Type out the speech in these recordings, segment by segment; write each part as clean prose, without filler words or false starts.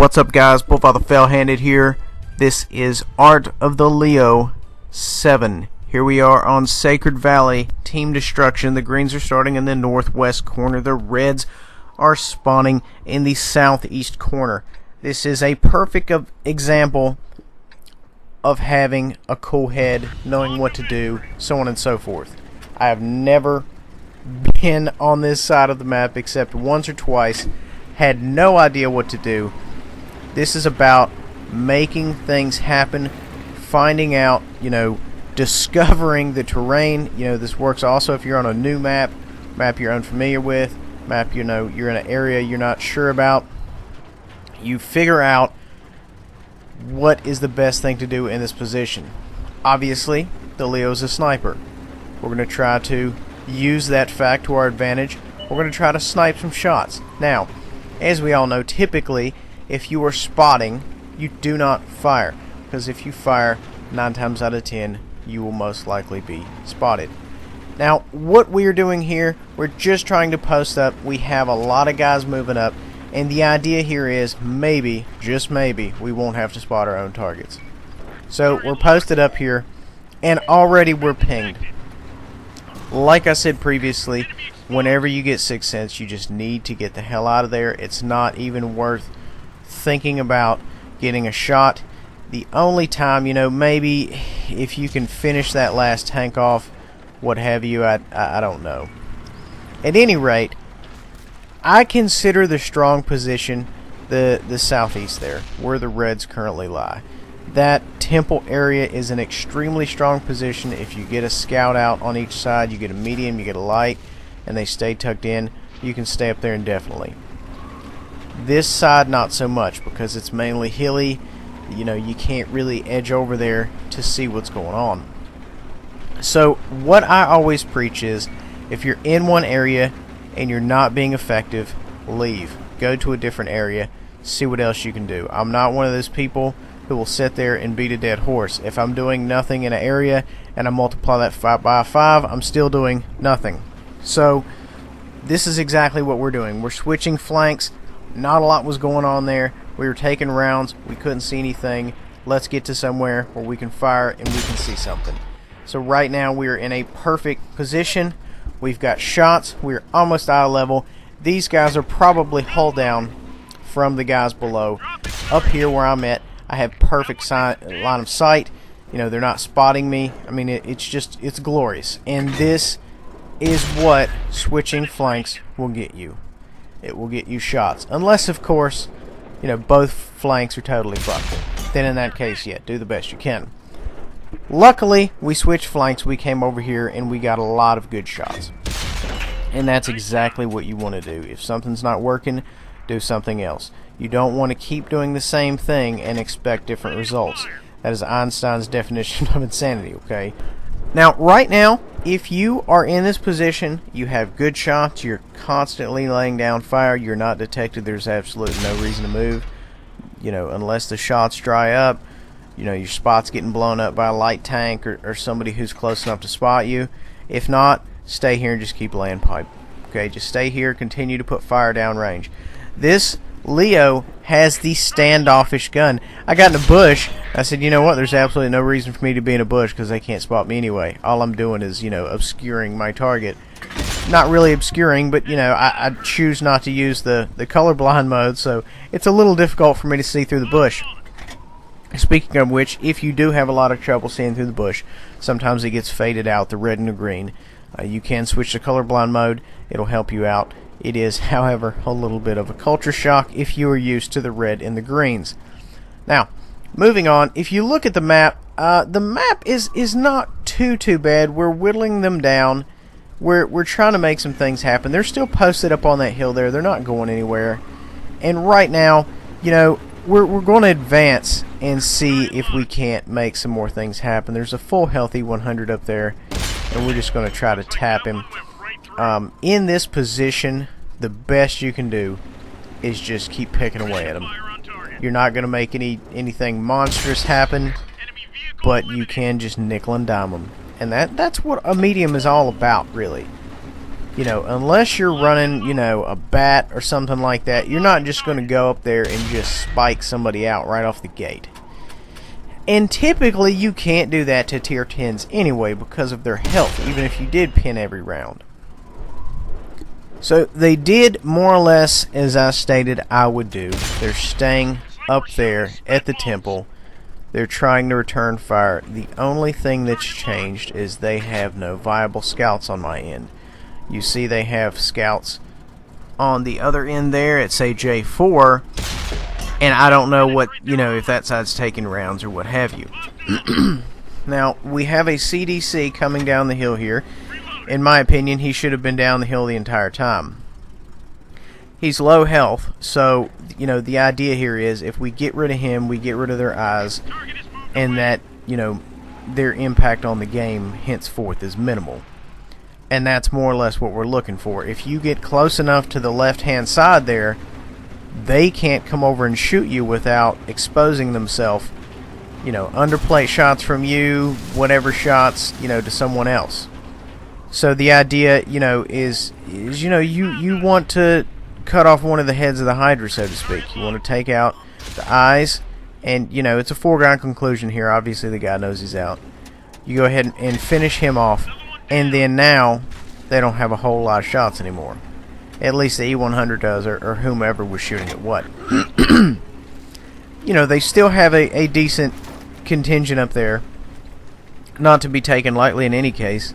What's up, guys? Bullfather Fell-Handed here. This is Art of the Leo 7. Here we are on Sacred Valley. Team destruction. The greens are starting in the northwest corner. The reds are spawning in the southeast corner. This is a perfect example of having a cool head, knowing what to do, so on and so forth. I have never been on this side of the map except once or twice. Had no idea what to do. This is about making things happen, finding out, discovering the terrain. This works also if you're on a new map you're unfamiliar with, map you're in an area you're not sure about. You figure out what is the best thing to do in this position. Obviously, the Leo's a sniper. We're going to try to use that fact to our advantage. We're going to try to snipe some shots. Now, as we all know, typically, if you are spotting, you do not fire. Because if you fire, 9 times out of 10, you will most likely be spotted. Now, what we are doing here, we're just trying to post up. We have a lot of guys moving up. And the idea here is, maybe, just maybe, we won't have to spot our own targets. So, we're posted up here, and already we're pinged. Like I said previously, whenever you get 6th Sense, you just need to get the hell out of there. It's not even worth thinking about getting a shot. The only time, maybe if you can finish that last tank off, what have you, I don't know. At any rate, I consider the strong position the southeast there, where the reds currently lie. That temple area is an extremely strong position. If you get a scout out on each side, you get a medium, you get a light, and they stay tucked in, you can stay up there indefinitely. This side, not so much, because it's mainly hilly. You can't really edge over there to see what's going on. So, what I always preach is, if you're in one area and you're not being effective, leave. Go to a different area, see what else you can do. I'm not one of those people who will sit there and beat a dead horse. If I'm doing nothing in an area and I multiply that by 5, I'm still doing nothing. So, this is exactly what we're doing. We're switching flanks. Not a lot was going on there. We were taking rounds. We couldn't see anything. Let's get to somewhere where we can fire and we can see something. So right now we are in a perfect position. We've got shots. We're almost eye level. These guys are probably hull down from the guys below. Up here where I'm at, I have perfect line of sight. They're not spotting me. I mean, it's glorious. And this is what switching flanks will get you. It will get you shots. Unless, of course, both flanks are totally fucked. Then in that case, yeah, do the best you can. Luckily, we switched flanks. We came over here and we got a lot of good shots. And that's exactly what you want to do. If something's not working, do something else. You don't want to keep doing the same thing and expect different results. That is Einstein's definition of insanity, okay? Now, right now, if you are in this position, you have good shots, you're constantly laying down fire, you're not detected, there's absolutely no reason to move. Unless the shots dry up, your spot's getting blown up by a light tank or somebody who's close enough to spot you. If not, stay here and just keep laying pipe. Okay, just stay here, continue to put fire down range. This Leo has the standoffish gun. I got in a bush. I said, you know what? There's absolutely no reason for me to be in a bush because they can't spot me anyway. All I'm doing is, obscuring my target. Not really obscuring, but, I choose not to use the colorblind mode, so it's a little difficult for me to see through the bush. Speaking of which, if you do have a lot of trouble seeing through the bush, sometimes it gets faded out, the red and the green. You can switch to colorblind mode. It'll help you out. It is, however, a little bit of a culture shock if you are used to the red and the greens. Now, moving on, if you look at the map is not too bad. We're whittling them down. We're trying to make some things happen. They're still posted up on that hill there. They're not going anywhere. And right now, we're going to advance and see if we can't make some more things happen. There's a full healthy 100 up there, and we're just going to try to tap him. In this position, the best you can do is just keep picking away at him. You're not going to make anything monstrous happen, but you can just nickel and dime them. And that's what a medium is all about, really. You know, unless you're running, you know, a bat or something like that, you're not just going to go up there and just spike somebody out right off the gate. And typically you can't do that to tier 10s anyway because of their health, even if you did pin every round. So they did more or less as I stated I would do. They're staying up there at the temple. They're trying to return fire. The only thing that's changed is they have no viable scouts on my end. You see they have scouts on the other end there at say J4, and I don't know what, you know, if that side's taking rounds or what have you. Now we have a CDC coming down the hill here. In my opinion, he should have been down the hill the entire time. He's low health, so, you know, the idea here is if we get rid of him, we get rid of their eyes, and that, you know, their impact on the game henceforth is minimal. And that's more or less what we're looking for. If you get close enough to the left-hand side there, they can't come over and shoot you without exposing themselves, you know, underplate shots from you, whatever shots, you know, to someone else. So the idea, you know, is you know, you want to cut off one of the heads of the Hydra, so to speak. You want to take out the eyes, and, you know, it's a foregone conclusion here. Obviously the guy knows he's out. You go ahead and finish him off, and then now they don't have a whole lot of shots anymore. At least the E100 does, or whomever was shooting at what. You know, they still have a decent contingent up there, not to be taken lightly in any case.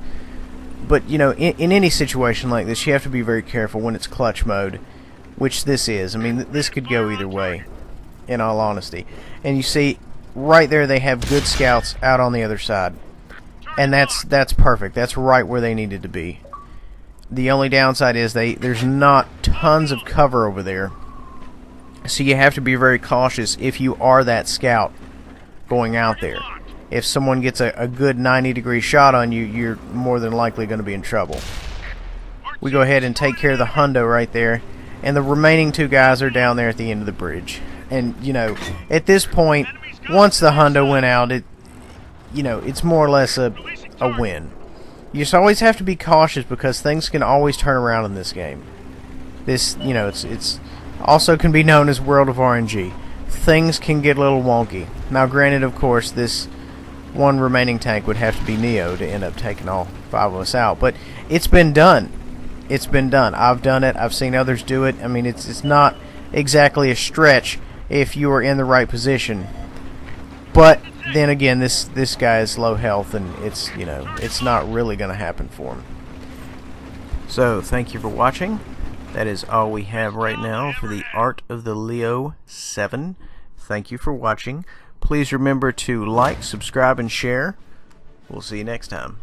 But, you know, in any situation like this, you have to be very careful when it's clutch mode, which this is. I mean, this could go either way, in all honesty. And you see, right there they have good scouts out on the other side. And that's perfect. That's right where they needed to be. The only downside is there's not tons of cover over there. So you have to be very cautious if you are that scout going out there. If someone gets a good 90-degree shot on you, you're more than likely going to be in trouble. We go ahead and take care of the hundo right there, and the remaining two guys are down there at the end of the bridge. And, you know, at this point, once the hundo went out, you know, it's more or less a win. You just always have to be cautious because things can always turn around in this game. This, you know, it's also can be known as World of RNG. Things can get a little wonky. Now, granted, of course, this one remaining tank would have to be Neo to end up taking all 5 of us out. But it's been done. It's been done. I've done it. I've seen others do it. I mean, it's not exactly a stretch if you are in the right position. But then again, this guy is low health, and it's, you know, it's not really going to happen for him. So, thank you for watching. That is all we have right now for the Art of the Leo 7. Thank you for watching. Please remember to like, subscribe, and share. We'll see you next time.